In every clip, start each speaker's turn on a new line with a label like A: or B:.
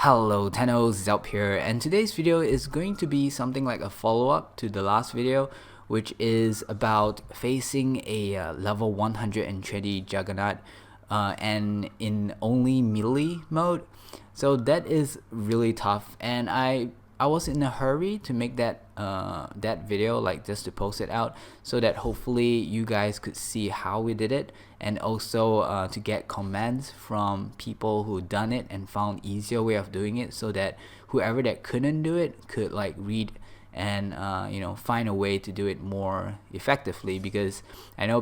A: Hello Tennos, Zelp here, and today's video is going to be something like a follow-up to the last video, which is about facing a level 120 Juggernaut and in only melee mode. So that is really tough, and I was in a hurry to make that that video, like just to post it out so that hopefully you guys could see how we did it, and also to get comments from people who done it and found easier way of doing it, so that whoever that couldn't do it could like read and find a way to do it more effectively. Because I know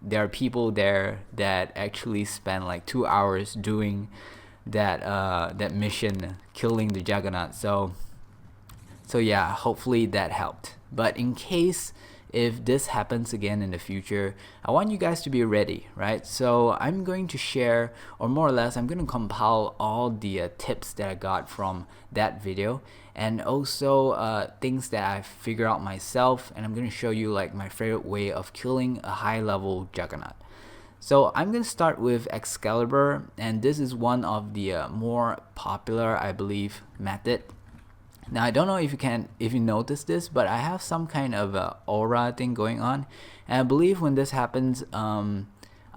A: there are people there that actually spend like 2 hours doing that mission, killing the Juggernaut. So yeah, hopefully that helped. But in case if this happens again in the future, I want you guys to be ready, right? So I'm going to share, or more or less I'm going to compile all the tips that I got from that video, and also things that I figured out myself, and I'm going to show you like my favorite way of killing a high level Juggernaut. So I'm going to start with Excalibur, and this is one of the more popular, I believe, method. Now I don't know if you notice this, but I have some kind of aura thing going on, and I believe when this happens, I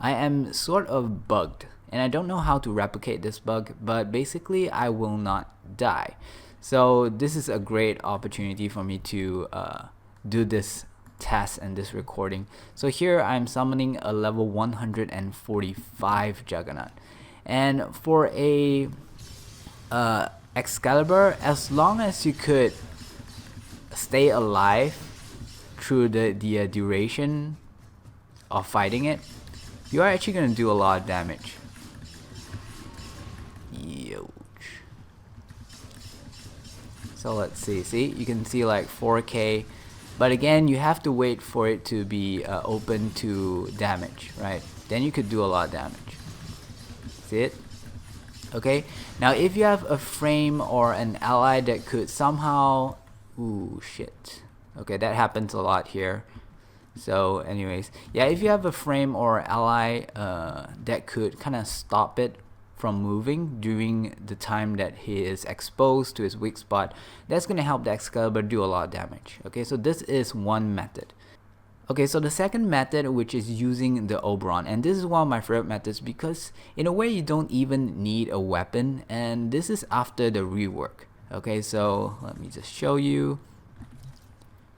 A: am sort of bugged, and I don't know how to replicate this bug, but basically I will not die. So this is a great opportunity for me to do this test and this recording. So here I'm summoning a level 145 Juggernaut, and for a Excalibur, as long as you could stay alive through the duration of fighting it, you are actually going to do a lot of damage. Huge. So let's see, you can see like 4k, but again you have to wait for it to be open to damage, right? Then you could do a lot of damage. See it? Okay, now if you have a frame or an ally that could somehow, ooh shit, okay, that happens a lot here. So anyways, yeah, if you have a frame or ally that could kind of stop it from moving during the time that he is exposed to his weak spot, that's going to help the Excalibur do a lot of damage. Okay, so this is one method. Okay, so the second method, which is using the Oberon, and this is one of my favorite methods because in a way you don't even need a weapon, and this is after the rework. Okay, so let me just show you.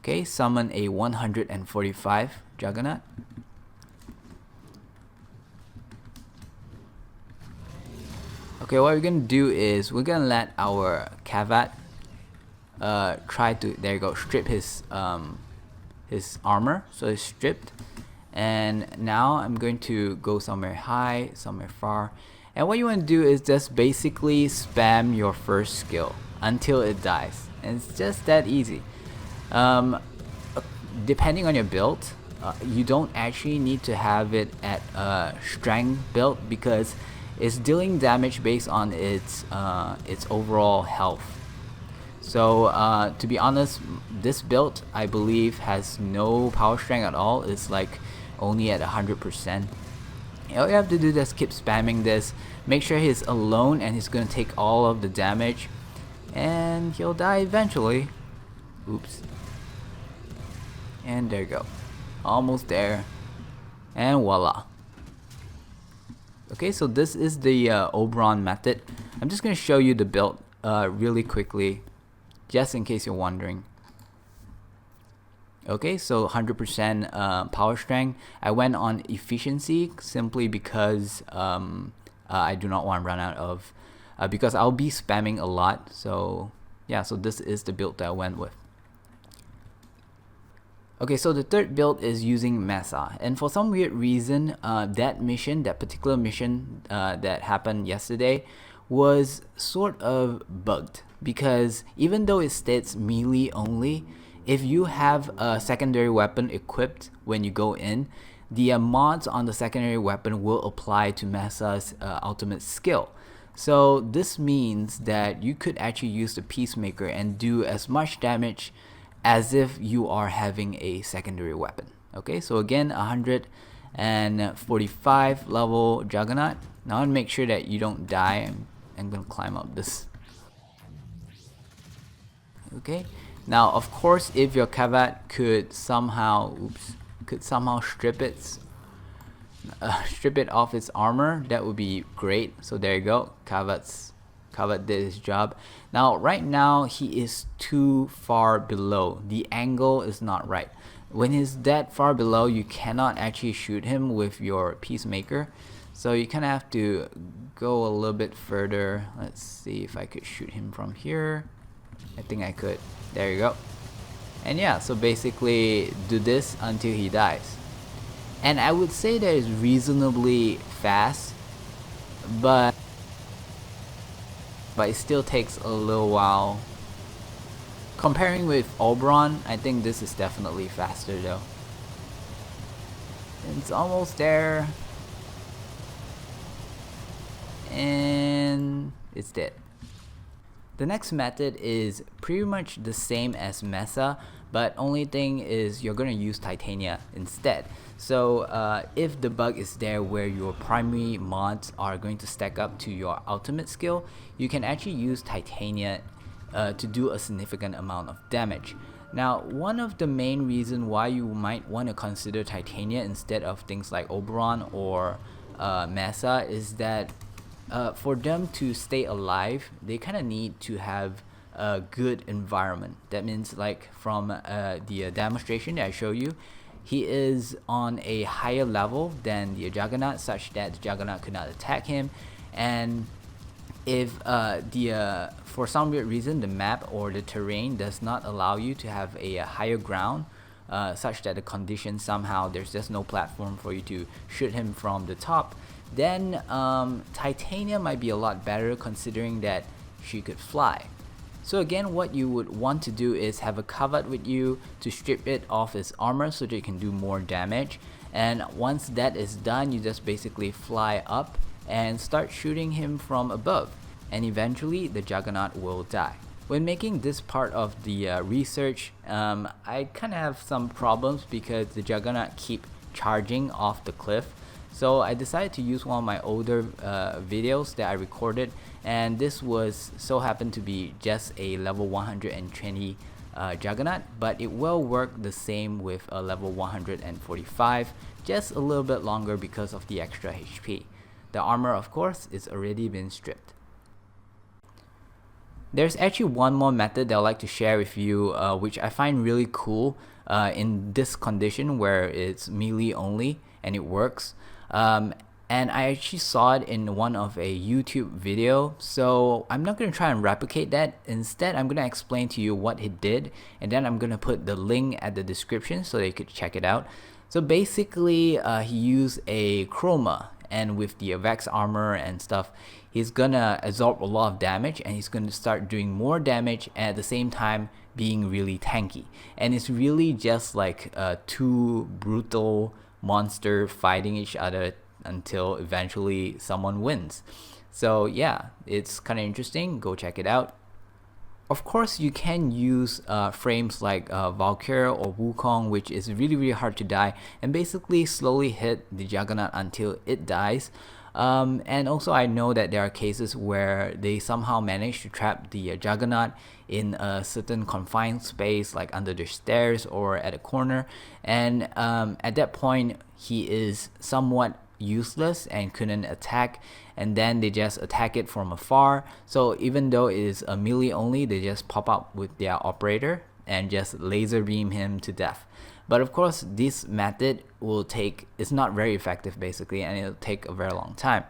A: Okay, summon a 145 Juggernaut. Okay, what we're gonna do is we're gonna let our Cavat try to, there you go, strip his armor, so it's stripped. And now I'm going to go somewhere high, somewhere far, and what you want to do is just basically spam your first skill until it dies, and it's just that easy. Depending on your build, you don't actually need to have it at strength build, because it's dealing damage based on its overall health. So to be honest, this build I believe has no power strength at all. It's like only at 100%. All you have to do is just keep spamming this. Make sure he's alone and he's gonna take all of the damage, and he'll die eventually. Oops. And there you go. Almost there. And voila. Okay, so this is the Oberon method. I'm just gonna show you the build really quickly, just in case you're wondering. Okay, so 100% power strength. I went on efficiency simply because I do not want to run out of, because I'll be spamming a lot. So yeah, so this is the build that I went with. Okay, so the third build is using Meza, and for some weird reason, that particular mission that happened yesterday was sort of bugged, because even though it states melee only, if you have a secondary weapon equipped when you go in, the mods on the secondary weapon will apply to Meza's ultimate skill. So this means that you could actually use the Peacemaker and do as much damage as if you are having a secondary weapon. Okay, so again, 145 level Juggernaut. Now I want to make sure that you don't die. I'm gonna climb up this Okay, now of course if your Cavat could somehow strip it off its armor, that would be great. So there you go, Cavat did his job. Now right now he is too far below, the angle is not right. When he's that far below, you cannot actually shoot him with your Peacemaker, so you kind of have to go a little bit further. Let's see if I could shoot him from here. I think I could. There you go. And yeah, so basically do this until he dies. And I would say that is reasonably fast, but it still takes a little while. Comparing with Oberon, I think this is definitely faster though. It's almost there. And it's dead. The next method is pretty much the same as Meza, but only thing is you're going to use Titania instead. So if the bug is there where your primary mods are going to stack up to your ultimate skill, you can actually use Titania to do a significant amount of damage. Now, one of the main reasons why you might want to consider Titania instead of things like Oberon or Meza is that for them to stay alive, they kind of need to have a good environment. That means, like from the demonstration that I show you, he is on a higher level than the Juggernaut, such that the Juggernaut could not attack him. And if for some weird reason the map or the terrain does not allow you to have a higher ground, such that the condition somehow there's just no platform for you to shoot him from the top, then Titania might be a lot better, considering that she could fly. So again, what you would want to do is have a Cavat with you to strip it off its armor so that you can do more damage. And once that is done, you just basically fly up and start shooting him from above, and eventually the Juggernaut will die. When making this part of the research, I kind of have some problems because the Juggernaut keep charging off the cliff. So I decided to use one of my older videos that I recorded, and this was so happened to be just a level 120 Juggernaut, but it will work the same with a level 145, just a little bit longer because of the extra HP. The armor, of course, is already been stripped. There's actually one more method that I'd like to share with you, which I find really cool in this condition where it's melee only and it works. And I actually saw it in one of a YouTube video, so I'm not going to try and replicate that. Instead, I'm going to explain to you what he did, and then I'm going to put the link at the description so that you could check it out. So basically, he used a Chroma, and with the Vex armor and stuff, he's gonna absorb a lot of damage, and he's gonna start doing more damage and at the same time being really tanky. And it's really just like two brutal monsters fighting each other until eventually someone wins. So yeah, it's kind of interesting. Go check it out. Of course, you can use frames like Valkyrie or Wukong, which is really hard to die, and basically slowly hit the Juggernaut until it dies. And also I know that there are cases where they somehow manage to trap the Juggernaut in a certain confined space, like under the stairs or at a corner, and at that point he is somewhat useless and couldn't attack, and then they just attack it from afar. So even though it is a melee only, they just pop up with their operator and just laser beam him to death. But of course, this method it's not very effective basically, and it'll take a very long time.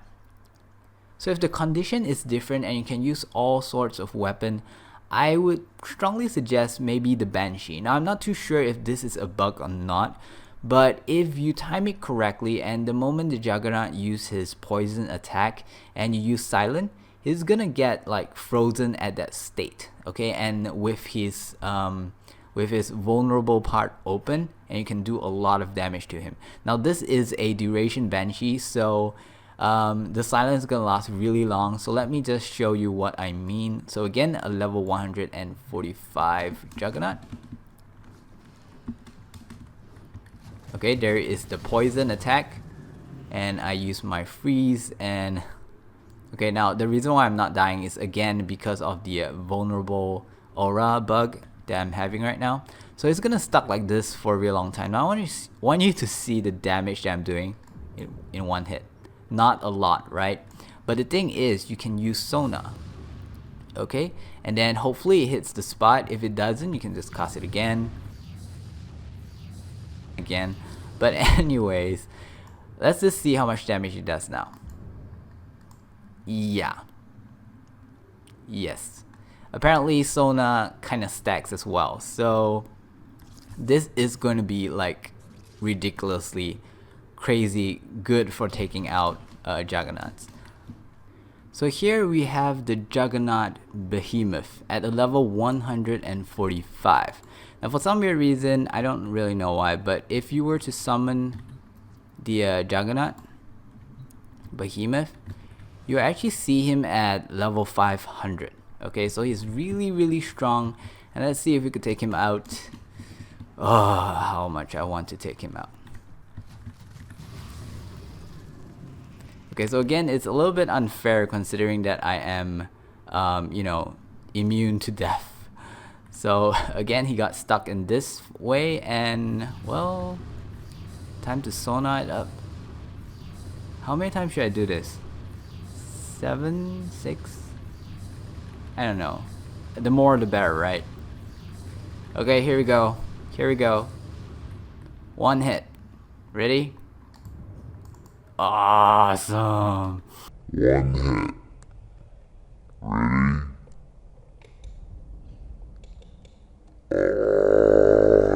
A: So if the condition is different and you can use all sorts of weapon, I would strongly suggest maybe the Banshee. Now I'm not too sure if this is a bug or not, but if you time it correctly and the moment the Juggernaut uses his poison attack and you use silent, he's gonna get like frozen at that state, okay? And with his vulnerable part open, and you can do a lot of damage to him. Now this is a duration Banshee, so the silence is gonna last really long. So let me just show you what I mean. So again, a level 145 Juggernaut. Okay, there is the poison attack, and I use my freeze, and okay, now the reason why I'm not dying is again because of the vulnerable aura bug that I'm having right now. So it's gonna stuck like this for a real long time. Now I want you to see the damage that I'm doing in one hit. Not a lot, right? But the thing is, you can use Sona. Okay, and then hopefully it hits the spot. If it doesn't, you can just cast it again. But anyways, let's just see how much damage it does now. Yeah. Yes. Apparently Sona kind of stacks as well. So this is going to be like ridiculously crazy good for taking out Juggernauts. So here we have the Juggernaut Behemoth at a level 145. Now for some weird reason, I don't really know why, but if you were to summon the Juggernaut Behemoth, you actually see him at level 500. Okay, so he's really strong, and let's see if we could take him out. Oh, how much I want to take him out. Okay, so again, it's a little bit unfair considering that I am, you know, immune to death. So again, he got stuck in this way, and well, time to Sona it up. How many times should I do this? 7, 6? I don't know. The more the better, right? Okay, here we go. Here we go. One hit. Ready? Awesome.
B: One hit. Ready?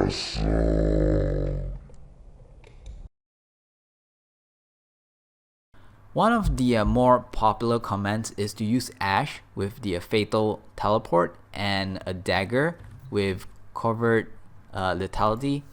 B: Awesome.
A: One of the more popular comments is to use Ash with the fatal teleport and a dagger with covert lethality.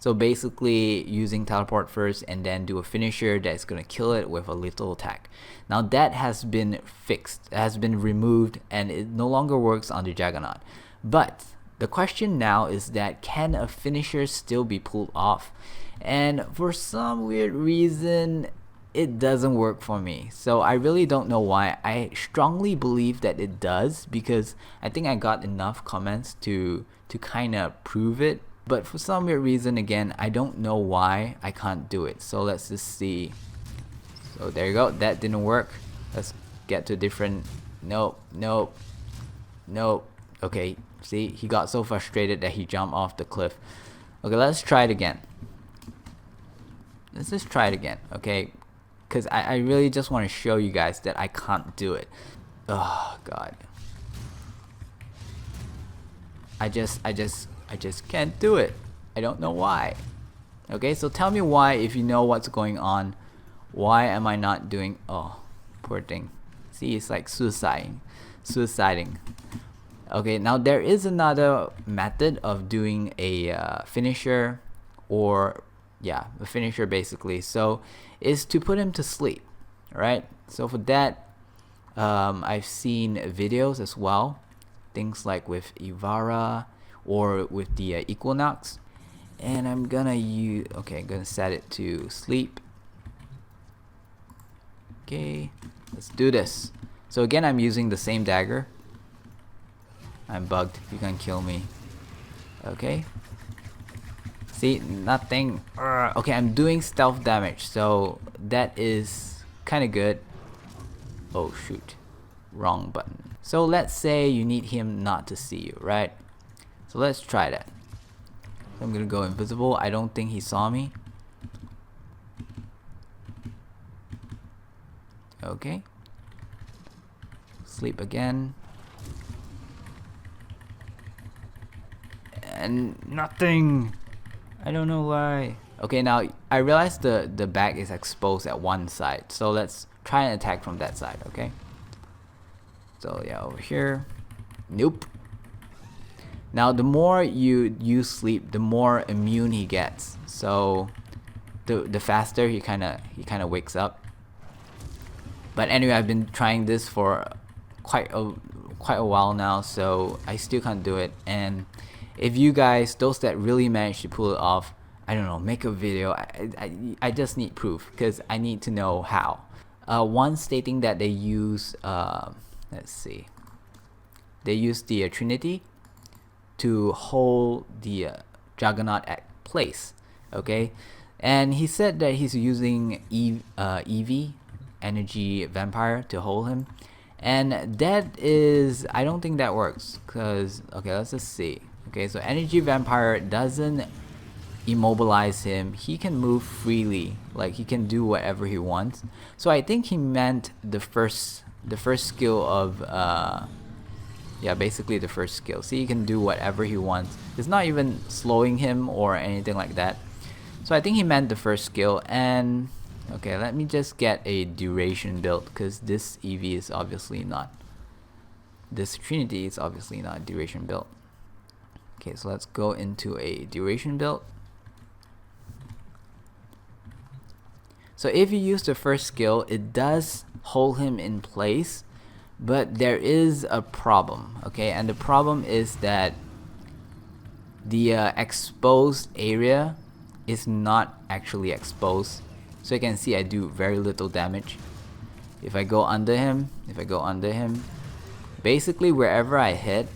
A: So basically using teleport first and then do a finisher that's gonna kill it with a lethal attack. Now that has been fixed, it has been removed, and it no longer works on the Juggernaut. But the question now is that can a finisher still be pulled off? And for some weird reason, it doesn't work for me. So I really don't know why. I strongly believe that it does because I think I got enough comments to kind of prove it. But for some weird reason, again, I don't know why I can't do it. So let's just see. So there you go. That didn't work. Let's get to a different. Nope. Okay, see, he got so frustrated that he jumped off the cliff. Okay, let's try it again. Let's just try it again, okay? Because I really just want to show you guys that I can't do it. Oh god. I just can't do it. I don't know why. Okay, so tell me why if you know what's going on. Why am I not doing... Oh, poor thing. See, it's like suiciding. Okay, now there is another method of doing a finisher, or yeah, a finisher basically. So is to put him to sleep. Alright, so for that I've seen videos as well, things like with Ivara or with the Equinox, and I'm gonna set it to sleep. Okay, let's do this. So again, I'm using the same dagger. I'm bugged, you can kill me. Okay, see, nothing. Okay, I'm doing stealth damage, so that is kind of good. Oh shoot, wrong button. So let's say you need him not to see you, right? So let's try that. I'm gonna go invisible. I don't think he saw me. Okay, sleep again. And nothing. I don't know why. Okay, now I realize the back is exposed at one side, so let's try and attack from that side. Okay, so yeah, over here. Nope. Now the more you use sleep, the more immune he gets, so the faster he kind of wakes up. But anyway, I've been trying this for quite a while now, so I still can't do it. And if you guys, those that really managed to pull it off, I don't know, make a video. I just need proof because I need to know how. One stating that they use, let's see, they use the Trinity to hold the Juggernaut at place. Okay, and he said that he's using EV, energy vampire, to hold him, and that is, I don't think that works, because okay, let's just see. Okay, so energy vampire doesn't immobilize him. He can move freely, like he can do whatever he wants. So I think he meant the first skill of yeah, basically the first skill. See, he can do whatever he wants. It's not even slowing him or anything like that. So I think he meant the first skill. And okay, let me just get a duration build, because this EV is obviously not, this Trinity is obviously not a duration build. Okay, so let's go into a duration build. So if you use the first skill, it does hold him in place, but there is a problem. Okay, and the problem is that the exposed area is not actually exposed. So you can see I do very little damage. If I go under him, basically wherever I hit,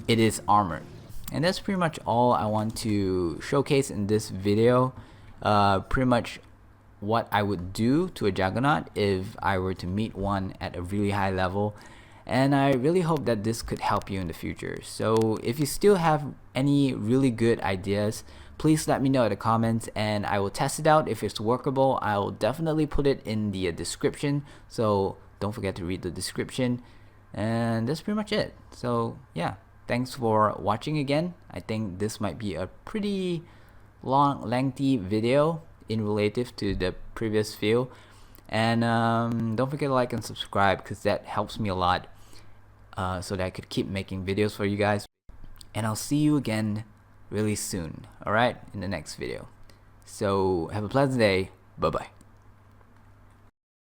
A: it is armored. And that's pretty much all I want to showcase in this video. Pretty much what I would do to a Juggernaut if I were to meet one at a really high level, and I really hope that this could help you in the future. So if you still have any really good ideas, please let me know in the comments, and I will test it out. If it's workable, I will definitely put it in the description, so don't forget to read the description. And that's pretty much it. So yeah, thanks for watching again. I think this might be a pretty lengthy video in relative to the previous video, and don't forget to like and subscribe, because that helps me a lot, so that I could keep making videos for you guys. And I'll see you again really soon, alright, in the next video. So have a pleasant day. Bye bye.